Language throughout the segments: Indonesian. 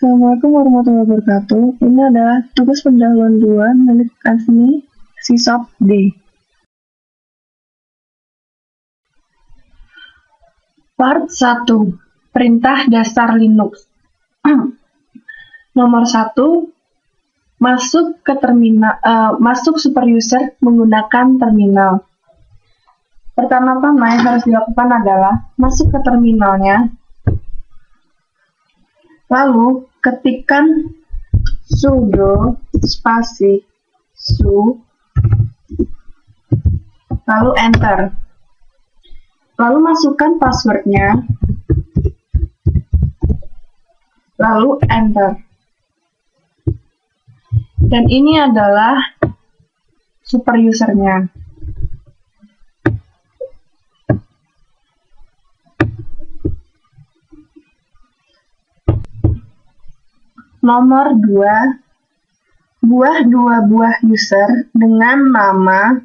Assalamualaikum warahmatullahi wabarakatuh. Ini adalah tugas pendahuluan 2 milik Asmi Sisop D. Part 1. Perintah dasar Linux. Nomor 1. Masuk ke terminal, masuk super user menggunakan terminal. Pertama-tama yang harus dilakukan adalah masuk ke terminalnya. Lalu ketikkan sudo spasi su, lalu enter. Lalu masukkan passwordnya, lalu enter. Dan ini adalah super usernya. Nomor 2, dua buah user dengan nama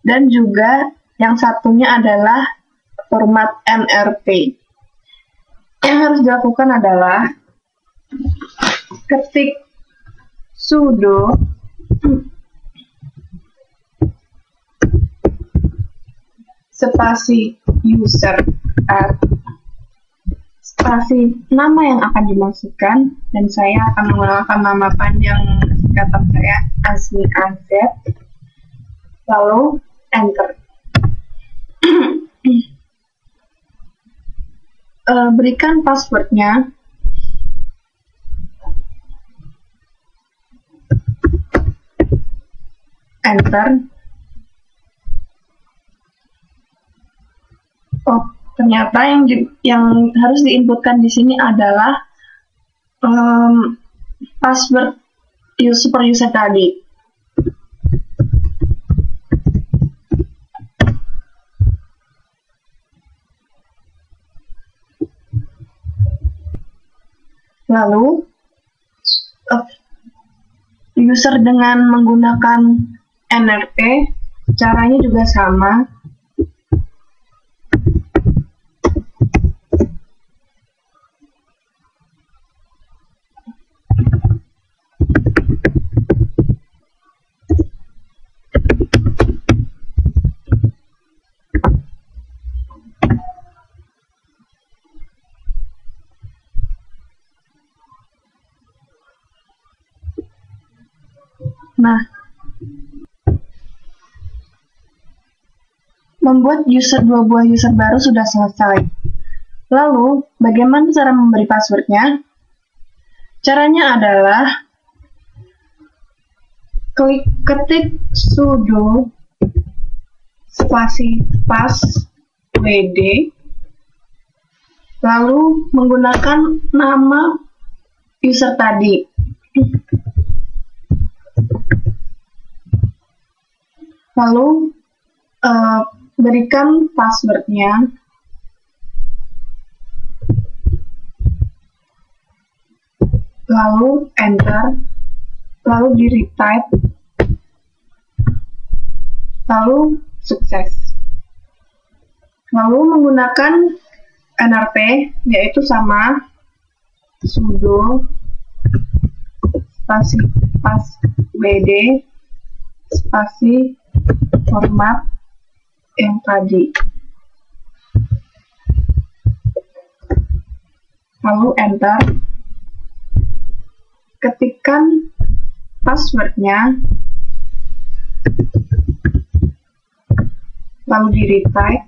dan juga yang satunya adalah format NRP. Yang harus dilakukan adalah ketik sudo spasi user spasi nama yang akan dimasukkan, dan saya akan menggunakan nama panjang singkatan saya Asmi AZ, lalu enter. Berikan passwordnya, enter. Oh, ternyata yang harus diinputkan di sini adalah password super user tadi. Lalu user dengan menggunakan NRP caranya juga sama. Nah, membuat dua buah user baru sudah selesai. Lalu, bagaimana cara memberi passwordnya? Caranya adalah ketik sudo spasi passwd, lalu menggunakan nama user tadi. Lalu berikan passwordnya, lalu enter, lalu di retype, lalu sukses. Lalu menggunakan NRP, yaitu sama sudo spasi passwd spasi format yang tadi, lalu enter. Ketikkan passwordnya, lalu di retype,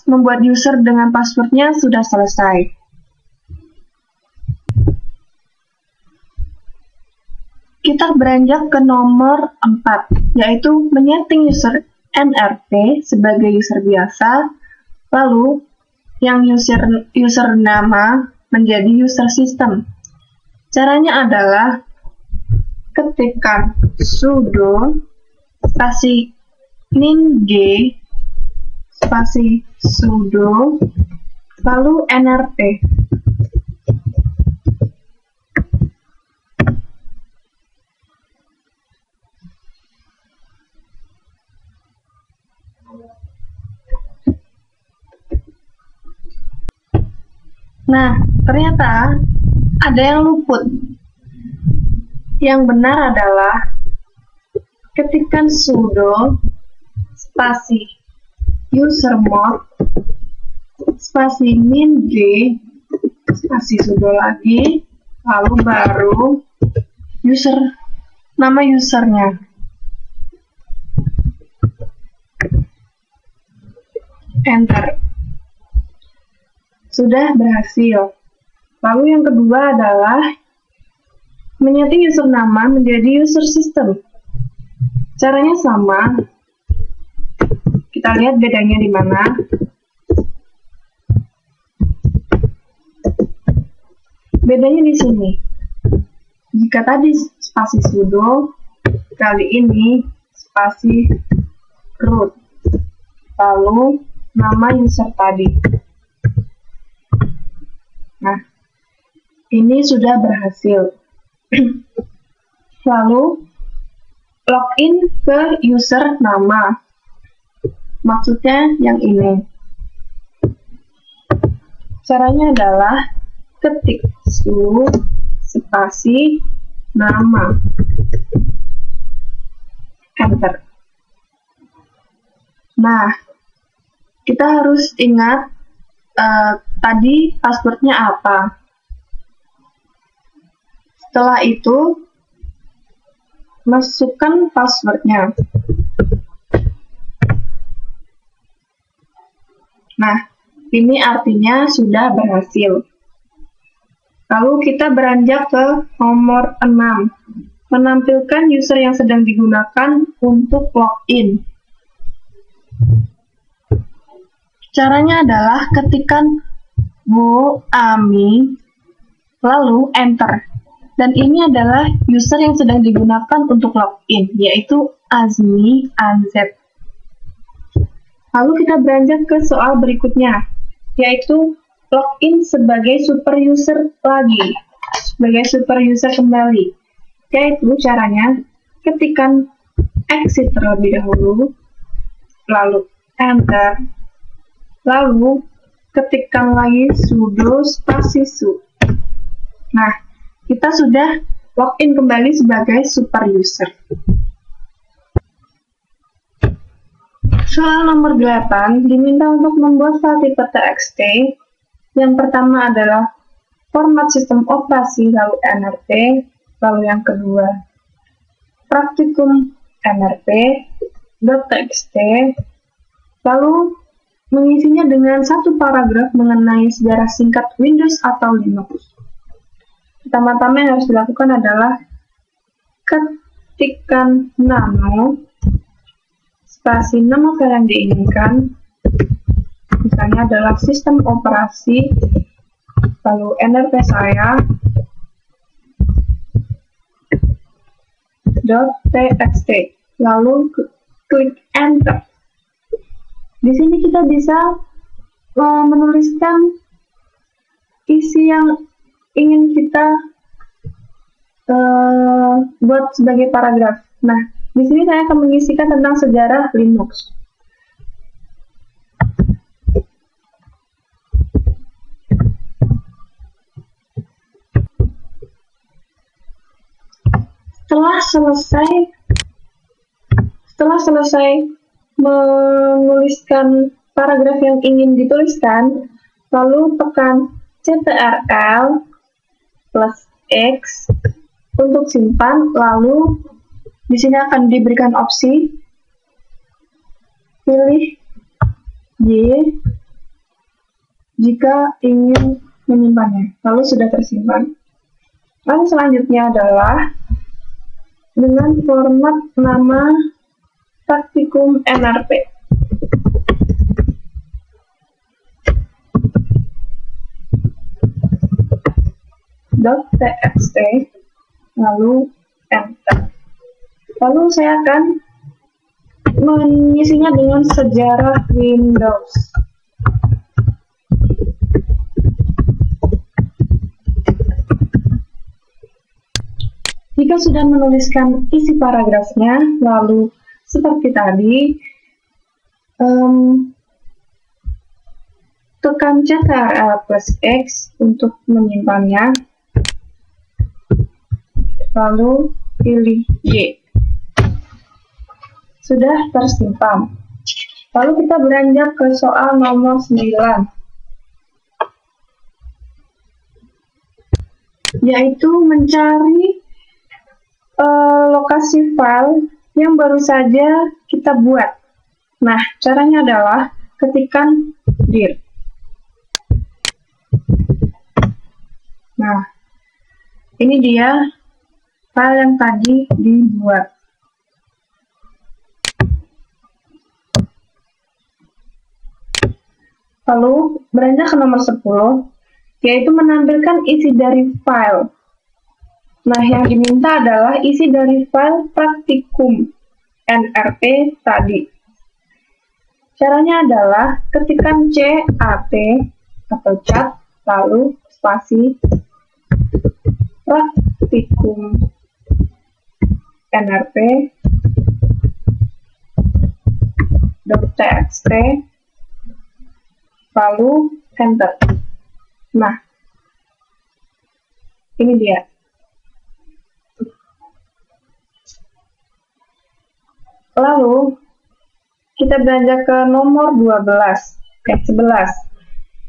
membuat user dengan passwordnya sudah selesai. Kita beranjak ke nomor 4, yaitu menyeting user NRP sebagai user biasa, lalu yang user nama menjadi user system. Caranya adalah ketikkan sudo spasi min g spasi sudo lalu NRP. Nah, ternyata ada yang luput. Yang benar adalah ketikkan sudo spasi usermod spasi min g spasi sudo lagi, lalu baru nama usernya. Enter. Sudah berhasil. Lalu yang kedua adalah menyetting user nama menjadi user system. Caranya sama. Kita lihat bedanya di mana. Bedanya di sini. Jika tadi spasi sudo, kali ini spasi root. Lalu nama user tadi. Nah, ini sudah berhasil. Lalu login ke user nama. Maksudnya yang ini. Caranya adalah ketik su spasi nama. Enter. Nah, kita harus ingat tadi passwordnya apa. Setelah itu, masukkan passwordnya. Nah, ini artinya sudah berhasil. Lalu kita beranjak ke nomor 6. Menampilkan user yang sedang digunakan untuk login. Caranya adalah ketikkan Bu Ami, lalu enter. Dan ini adalah user yang sedang digunakan untuk login, yaitu Azmi Anzet. Lalu kita beranjak ke soal berikutnya, yaitu login sebagai super user lagi, sebagai super user kembali. Yaitu caranya ketikkan exit terlebih dahulu, lalu enter. Lalu, ketikkan lagi sudo spasi su. Nah, kita sudah login kembali sebagai super user. Soal nomor 8, diminta untuk membuat file tipe txt. Yang pertama adalah format sistem operasi, lalu nrp. Lalu yang kedua, praktikum nrp.txt. Lalu, mengisinya dengan satu paragraf mengenai sejarah singkat Windows atau Linux. Pertama-tama yang harus dilakukan adalah ketikkan nama, spasi nama file yang diinginkan, misalnya adalah sistem operasi, lalu nrp saya, .txt, lalu klik enter. Di sini kita bisa menuliskan isi yang ingin kita buat sebagai paragraf. Nah, di sini saya akan mengisikan tentang sejarah Linux. Setelah selesai menuliskan paragraf yang ingin dituliskan, lalu tekan Ctrl plus X untuk simpan. Lalu di sini akan diberikan opsi pilih Y jika ingin menyimpannya. Lalu sudah tersimpan. Lalu selanjutnya adalah dengan format nama praktikum nrp. .txt, lalu enter. Lalu saya akan mengisinya dengan sejarah Windows. Jika sudah menuliskan isi paragrafnya, lalu seperti tadi, tekan tekan Ctrl plus X untuk menyimpannya, lalu pilih Y. Sudah tersimpan. Lalu kita beranjak ke soal nomor 9, yaitu mencari lokasi file yang baru saja kita buat. Nah, caranya adalah ketikkan dir. Nah, ini dia file yang tadi dibuat. Lalu, beranjak ke nomor 10, yaitu menampilkan isi dari file. Nah, yang diminta adalah isi dari file praktikum NRP tadi. Caranya adalah ketikkan CAT atau cat, lalu spasi praktikum NRP .txt, lalu enter. Nah, ini dia. Lalu kita beranjak ke nomor 11,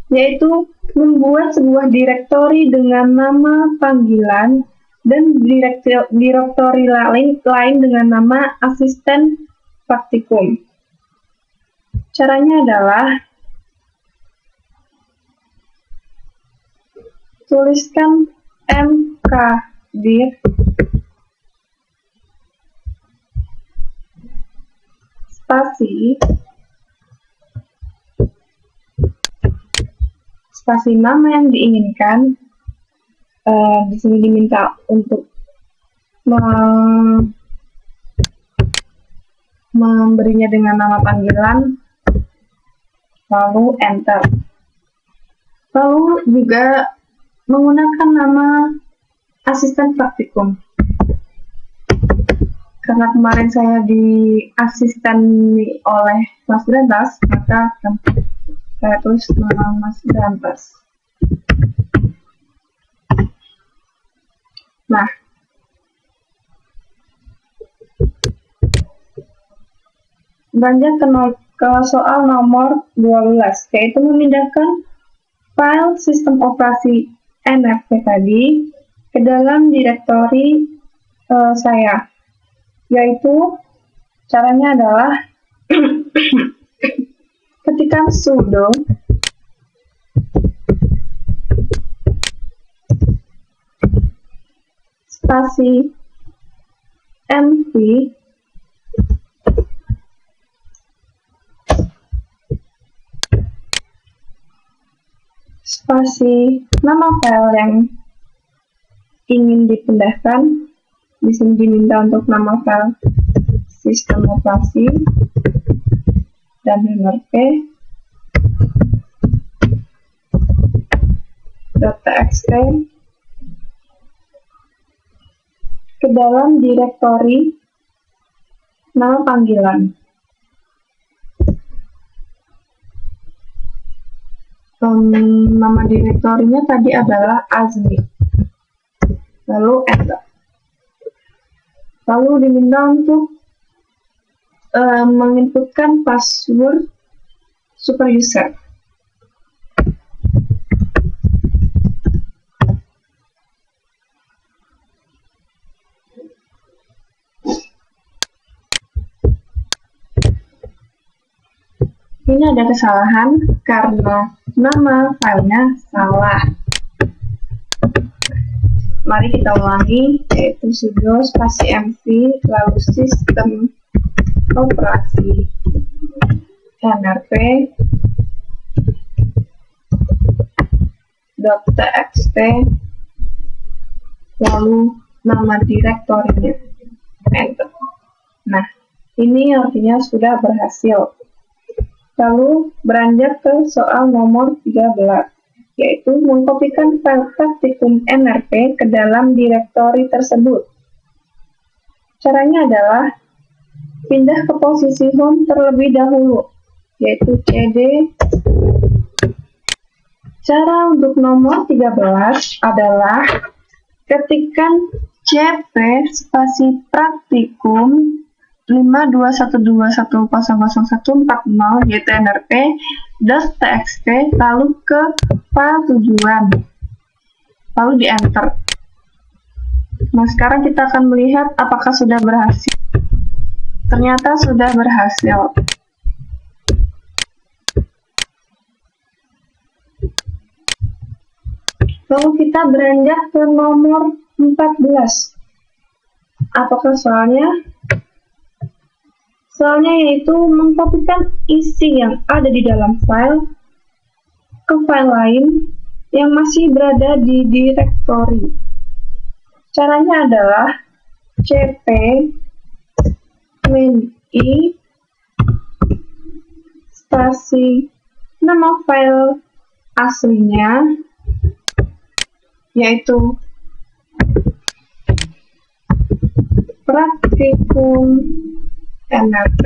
yaitu membuat sebuah direktori dengan nama panggilan dan direktori lain dengan nama asisten praktikum. Caranya adalah tuliskan mkdir spasi nama yang diinginkan. Di sini diminta untuk memberinya dengan nama panggilan, lalu enter. Lalu juga menggunakan nama asisten praktikum. Karena kemarin saya diasisteni oleh Mas Berantas, maka saya tulis nama Mas Berantas. Nah, beranjak ke soal nomor 12, yaitu memindahkan file sistem operasi NRP tadi ke dalam direktori saya. Yaitu caranya adalah ketikkan sudo spasi mv spasi nama file yang ingin dipindahkan. Di sini diminta untuk nama file sistem operasi dan NRP .txt ke dalam direktori nama panggilan. Nama direktorinya tadi adalah Azmi. Lalu enter. Lalu diminta untuk menginputkan password super user. Ini ada kesalahan karena nama filenya salah. Mari kita ulangi, yaitu sudo spasi mv lalu sistem operasi NRP .txt lalu nama direktorinya, enter. Nah, ini artinya sudah berhasil. Lalu beranjak ke soal nomor 13, yaitu mengkopikan file praktikum NRP ke dalam direktori tersebut. Caranya adalah pindah ke posisi home terlebih dahulu, yaitu cd Cara untuk nomor 13 adalah ketikkan CP spasi praktikum 5212100140 yaitu nrp.txt lalu ke file tujuan, lalu di enter. Nah, sekarang kita akan melihat apakah sudah berhasil. Ternyata sudah berhasil. Lalu kita beranjak ke nomor 14. Apakah soalnya? Soalnya yaitu mengkopikan isi yang ada di dalam file ke file lain yang masih berada di direktori. Caranya adalah cp min.i spasi nama file aslinya yaitu praktikum nrp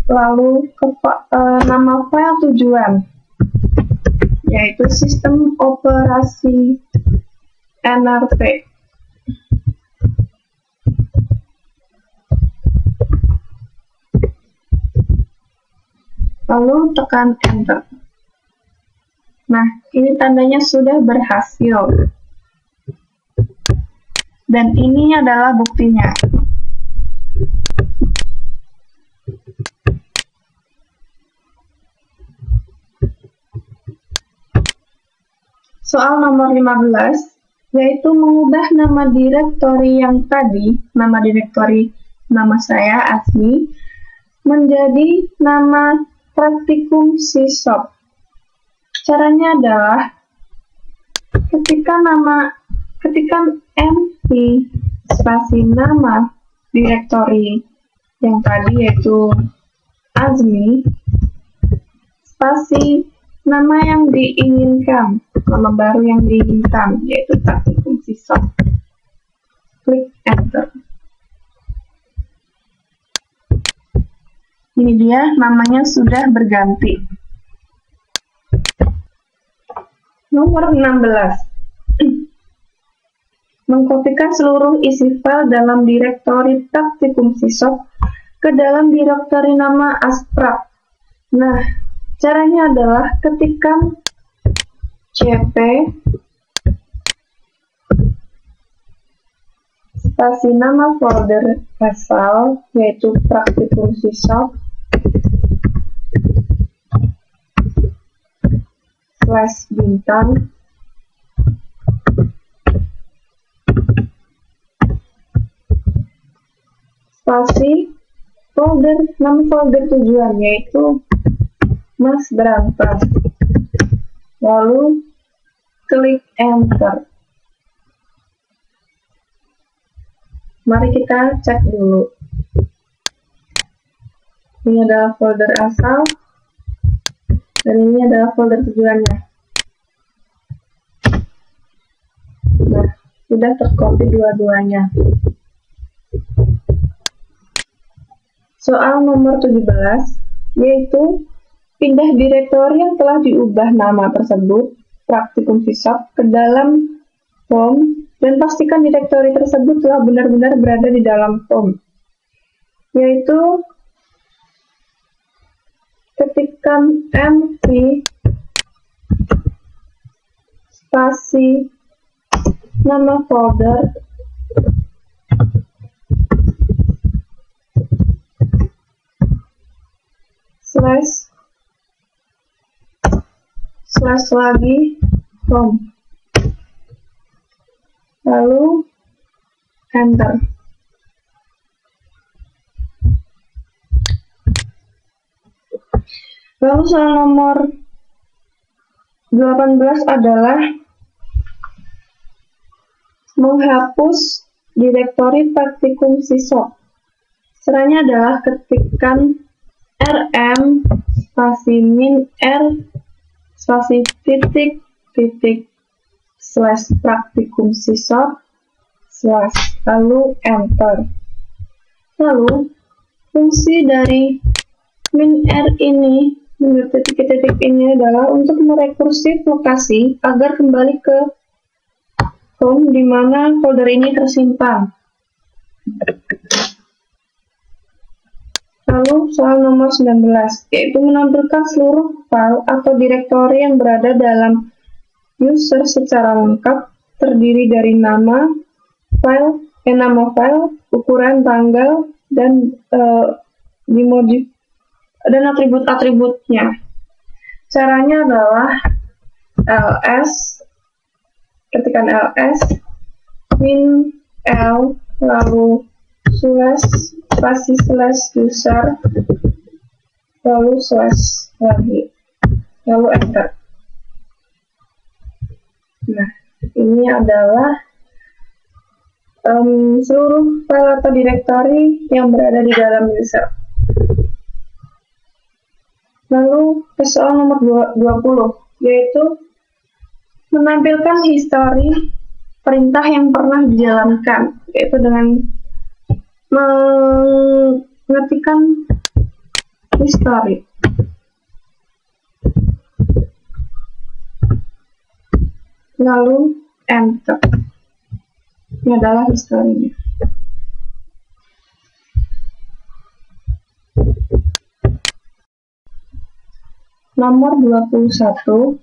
lalu ke nama file tujuan yaitu sistem operasi nrp. Lalu tekan enter. Nah, ini tandanya sudah berhasil. Dan ini adalah buktinya. Soal nomor 15, yaitu mengubah nama direktori yang tadi, nama direktori nama saya, Asmi, menjadi nama praktikum sisop. Caranya adalah ketikkan mp spasi nama direktori yang tadi yaitu Azmi spasi nama yang diinginkan, nama baru yang diinginkan yaitu praktikum sisop. Klik enter. Ini dia, namanya sudah berganti. Nomor 16. Mengkopikan seluruh isi file dalam direktori praktikum sisop ke dalam direktori nama Asprak. Nah, caranya adalah ketikkan cp spasi nama folder asal yaitu praktikum sisop /bintang spasi nama folder tujuan yaitu Mas Berantem, lalu klik enter. Mari kita cek dulu. Ini adalah folder asal dan ini adalah folder tujuannya. Nah, sudah tercopy dua-duanya. Soal nomor 17, yaitu pindah direktori yang telah diubah nama tersebut, praktikum sisop, ke dalam form dan pastikan direktori tersebut telah benar-benar berada di dalam form. Yaitu ketikkan mp spasi nama folder slash lagi home, lalu enter. Lalu soal nomor 18 adalah menghapus direktori praktikum sisop. Caranya adalah ketikkan rm spasi min r spasi titik slash praktikum sisop slash lalu enter. Lalu Fungsi dari min_r ini, titik-titik ini adalah untuk merekursi lokasi agar kembali ke home di mana folder ini tersimpan. Lalu soal nomor 19, yaitu menampilkan seluruh file atau direktori yang berada dalam user secara lengkap, terdiri dari nama file, ukuran, tanggal, dan atribut-atributnya. Caranya adalah ketikkan ls min l lalu /user lalu / lagi lalu enter. Nah, ini adalah seluruh file atau direktori yang berada di dalam user. Lalu ke soal nomor 20, yaitu menampilkan histori perintah yang pernah dijalankan, yaitu dengan mengetikkan histori. Lalu enter. Ini adalah historinya. Nomor 21.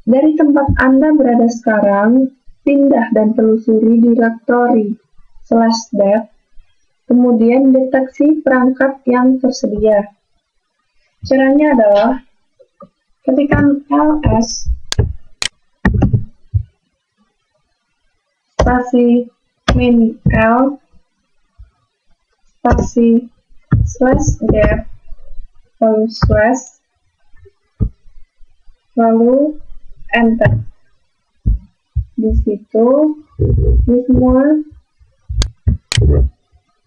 Dari tempat Anda berada sekarang, pindah dan telusuri direktori /dev, kemudian deteksi perangkat yang tersedia. Caranya adalah ketikkan ls spasi min l spasi /dev lalu enter. Di situ ini semua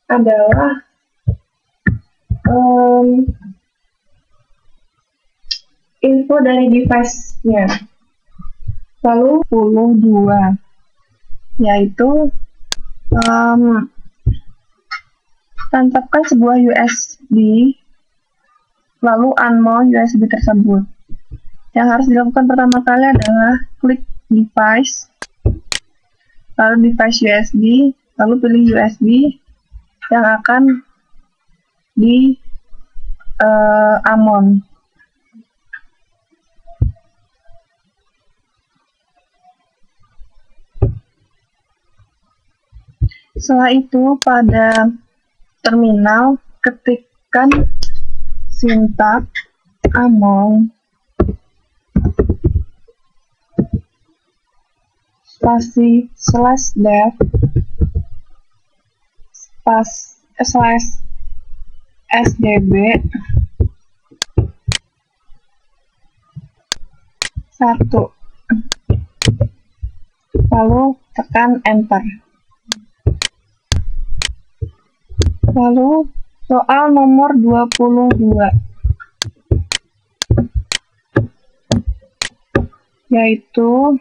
adalah info dari device-nya. Lalu 22, yaitu tancapkan sebuah USB lalu unmount USB tersebut. Yang harus dilakukan pertama kali adalah klik device, lalu device USB, lalu pilih USB yang akan di unmount. Setelah itu pada terminal ketikkan sintak unmount spasi /dev /sdb 1, lalu tekan enter. Lalu soal nomor 22, yaitu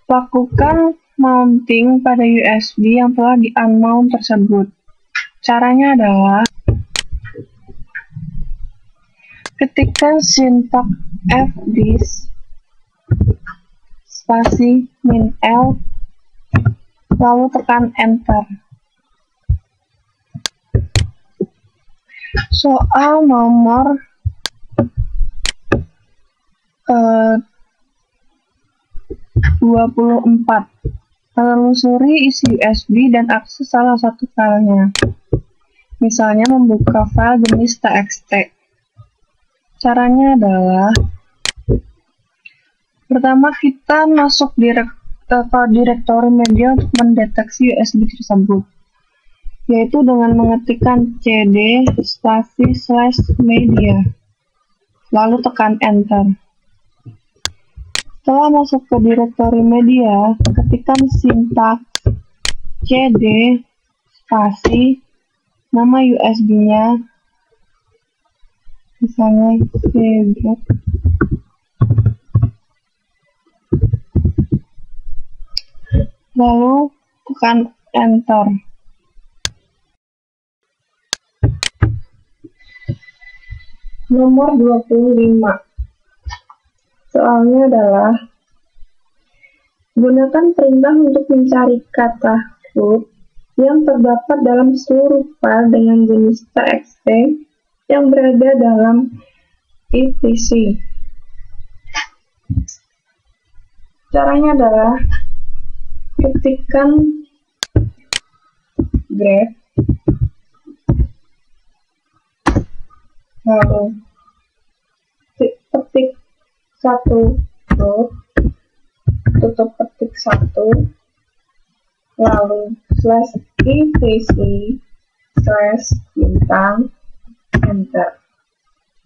lakukan mounting pada USB yang telah di-unmount tersebut. Caranya adalah ketikkan sintak fdisk spasi min l lalu tekan enter. Soal nomor 24, telusuri isi USB dan akses salah satu filenya. Misalnya membuka file jenis txt. Caranya adalah pertama kita masuk ke direktori media untuk mendeteksi USB tersebut, yaitu dengan mengetikkan cd spasi /media lalu tekan enter. Setelah masuk ke direktori media, ketikkan sintak cd spasi nama USB-nya, misalnya cd, lalu tekan enter. Nomor 25. Soalnya adalah gunakan perintah untuk mencari kata root yang terdapat dalam seluruh file dengan jenis txt yang berada dalam etc. Caranya adalah ketikkan grep, lalu ketik satu root, tutup ketik satu, lalu /etc/bintang, enter.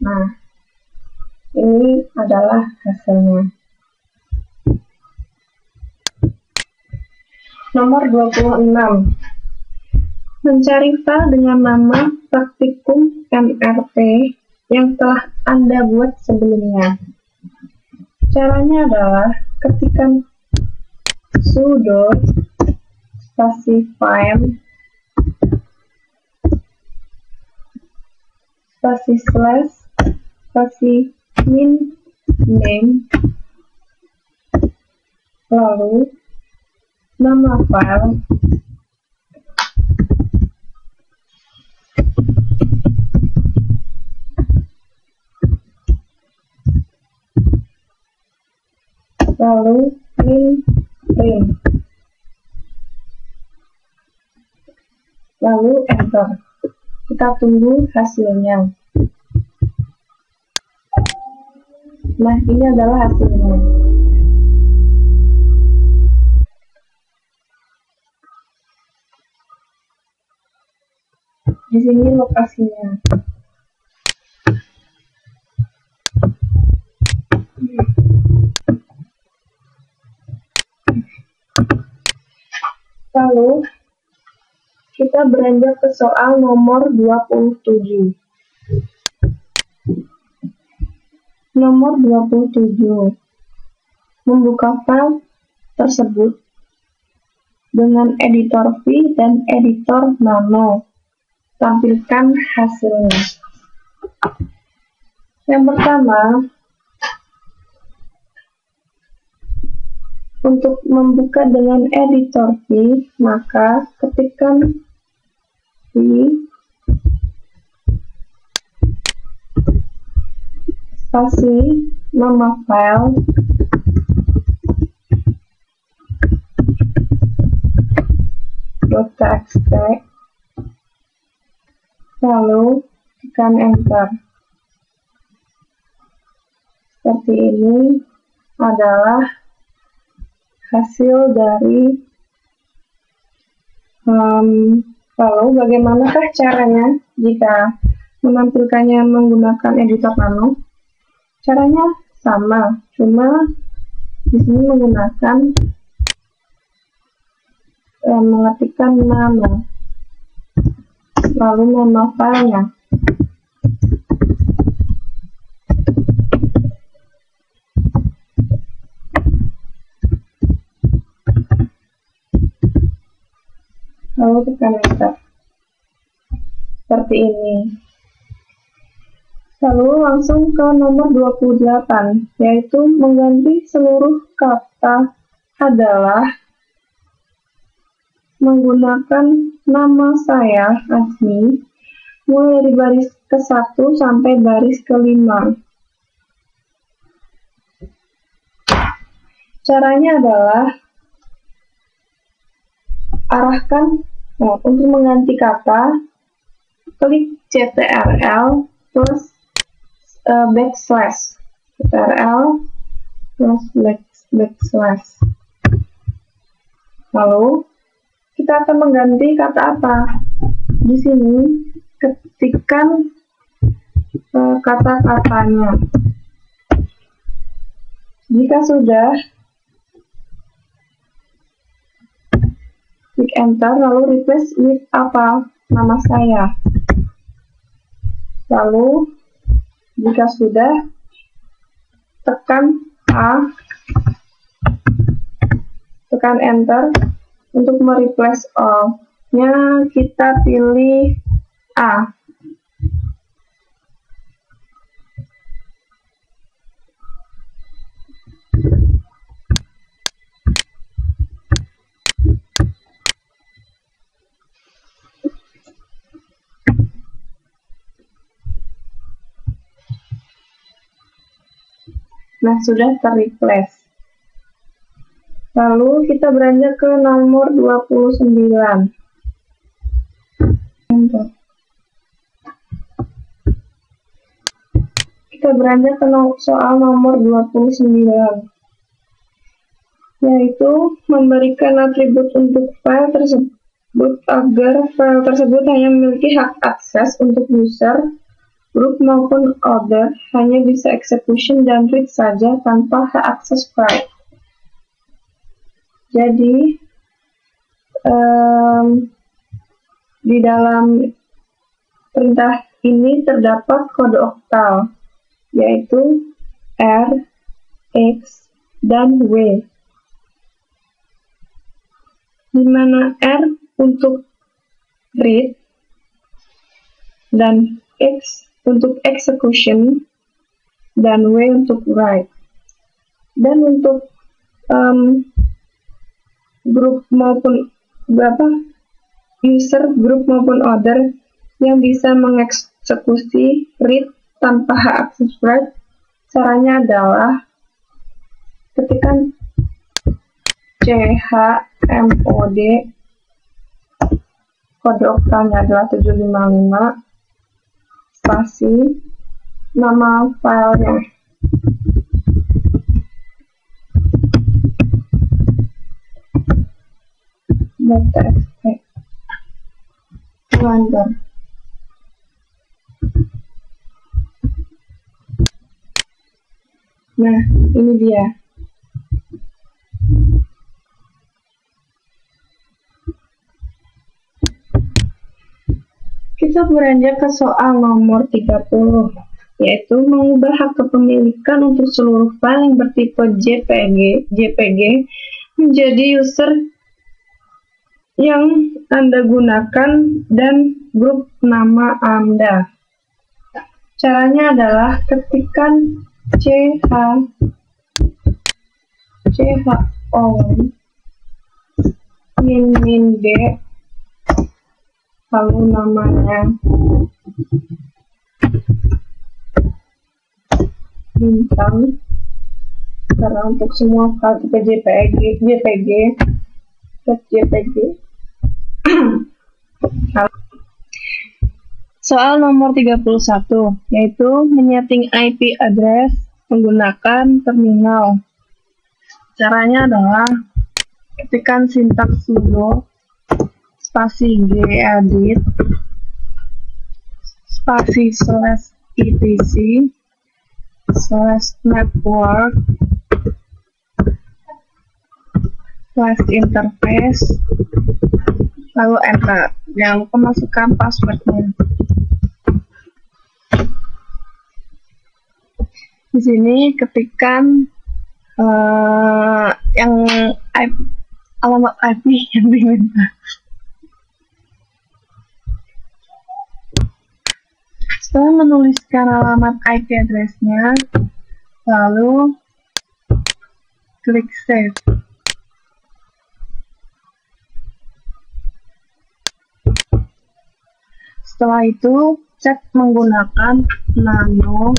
Nah, ini adalah hasilnya. Nomor 26. Mencari file dengan nama praktikum MRT yang telah Anda buat sebelumnya. Caranya adalah ketikkan sudo spasi file spasi slash spasi min name, lalu nama file, lalu min print, lalu enter. Kita tunggu hasilnya. Nah, ini adalah hasilnya. Di sini lokasinya. Lalu kita beranjak ke soal nomor 27. Nomor 27. Membuka file tersebut dengan editor V dan editor Nano. Tampilkan hasilnya. Yang pertama, untuk membuka dengan editor V, maka ketikkan V spasi nama file .txt, lalu tekan enter. Seperti ini adalah hasil dari lalu bagaimanakah caranya jika menampilkannya menggunakan editor Nano? Caranya sama, cuma di sini menggunakan mengetikkan Nano, lalu nama filenya. Lalu tekan enter. Seperti ini. Lalu langsung ke nomor 28, yaitu mengganti seluruh kata adalah menggunakan nama saya, Azmi, mulai dari baris ke-1 sampai baris ke-5. Caranya adalah arahkan untuk mengganti kata, klik CTRL plus backslash, CTRL plus backslash. Lalu kita akan mengganti kata apa? Di sini ketikkan kata-katanya. Jika sudah, klik enter, lalu replace with apa? Nama saya. Lalu jika sudah, tekan A, tekan enter. Untuk mereplace all-nya kita pilih A. Nah, sudah terreplace. Lalu kita beranjak ke nomor 29. Kita beranjak ke soal nomor 29, yaitu memberikan atribut untuk file tersebut agar file tersebut hanya memiliki hak akses untuk user, group maupun other, hanya bisa execution dan read saja tanpa hak akses file. Jadi di dalam perintah ini terdapat kode oktal, yaitu R, X, dan W, di mana R untuk read dan X untuk execution dan W untuk write. Dan untuk grup maupun user, group maupun other yang bisa mengeksekusi read tanpa hak akses write, caranya adalah ketikkan chmod, kode oktalnya adalah 755, spasi nama filenya, .txt, enter. Nah, ini dia. Kita beranjak ke soal nomor 30, yaitu mengubah hak kepemilikan untuk seluruh file yang bertipe JPG menjadi user yang Anda gunakan dan grup nama Anda. Caranya adalah ketikkan min d, lalu namanya bintang, karena untuk semua file tipe JPG. Soal nomor 31, yaitu menyeting IP address menggunakan terminal. Caranya adalah ketikkan sintaks sudo spasi gedit spasi /etc/network /interface, lalu enter. Jangan lupa masukkan passwordnya. Di sini ketikkan alamat IP yang diminta. Setelah menuliskan alamat IP address-nya, lalu klik save. Setelah itu, cek menggunakan nano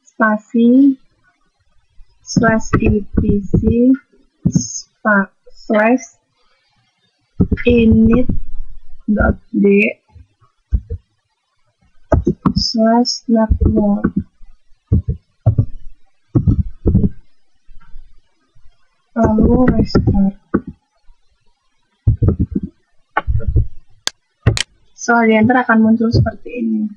spasi /etc/init.d/network, lalu restart. Setelah di enter akan muncul seperti ini.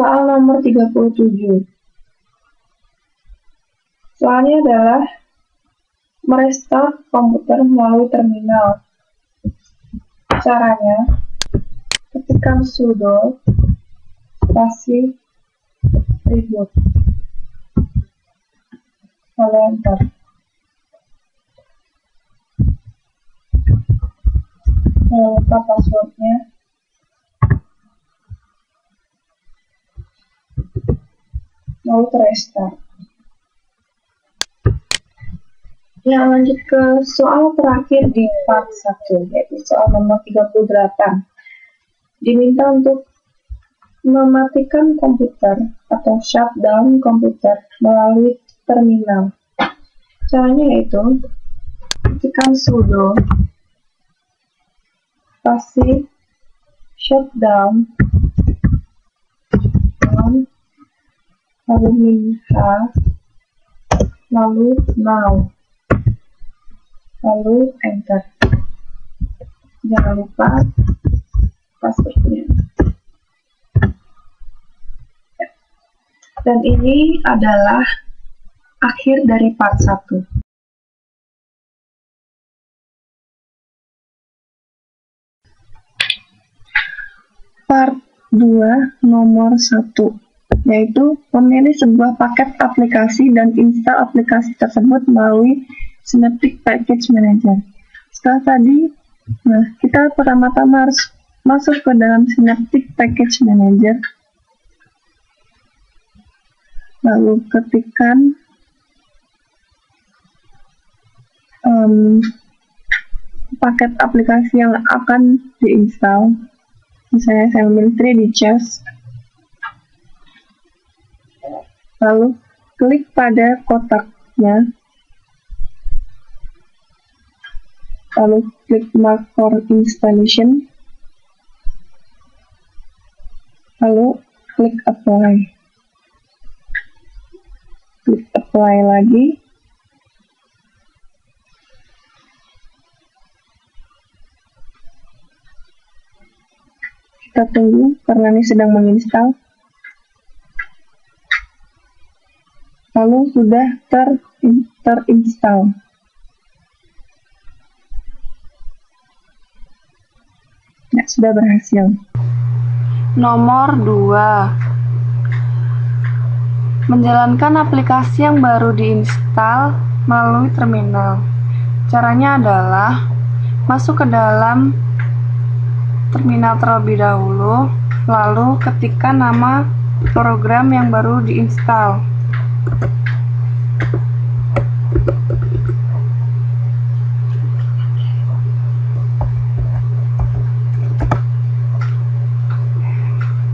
Soal nomor 37. Soalnya adalah merestart komputer melalui terminal. Caranya, ketikkan sudo spasi reboot, lalu enter. Jangan lupa passwordnya. Lalu restart. Ya, lanjut ke soal terakhir di part 1, yaitu soal nomor 38. Diminta untuk mematikan komputer atau shutdown komputer melalui terminal. Caranya yaitu ketikkan sudo spasi shutdown lalu minha lalu now lalu enter. Jangan lupa passwordnya. Dan ini adalah akhir dari part 1. Part 2 nomor 1, yaitu memilih sebuah paket aplikasi dan install aplikasi tersebut melalui Synaptic Package Manager. Setelah tadi, kita pertama-tama harus masuk ke dalam Synaptic Package Manager, lalu ketikkan paket aplikasi yang akan diinstal. Misalnya saya memilih 3D Chess, lalu klik pada kotaknya, lalu klik Mark for Installation, lalu klik Apply. Klik Apply lagi, kita tunggu karena ini sedang menginstal. Lalu sudah terinstall. Ya, sudah berhasil. Nomor 2. Menjalankan aplikasi yang baru diinstal melalui terminal. Caranya adalah masuk ke dalam terminal terlebih dahulu, lalu ketikkan nama program yang baru diinstal.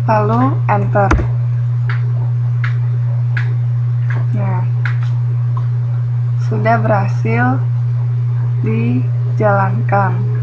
Lalu enter. Nah, sudah berhasil dijalankan.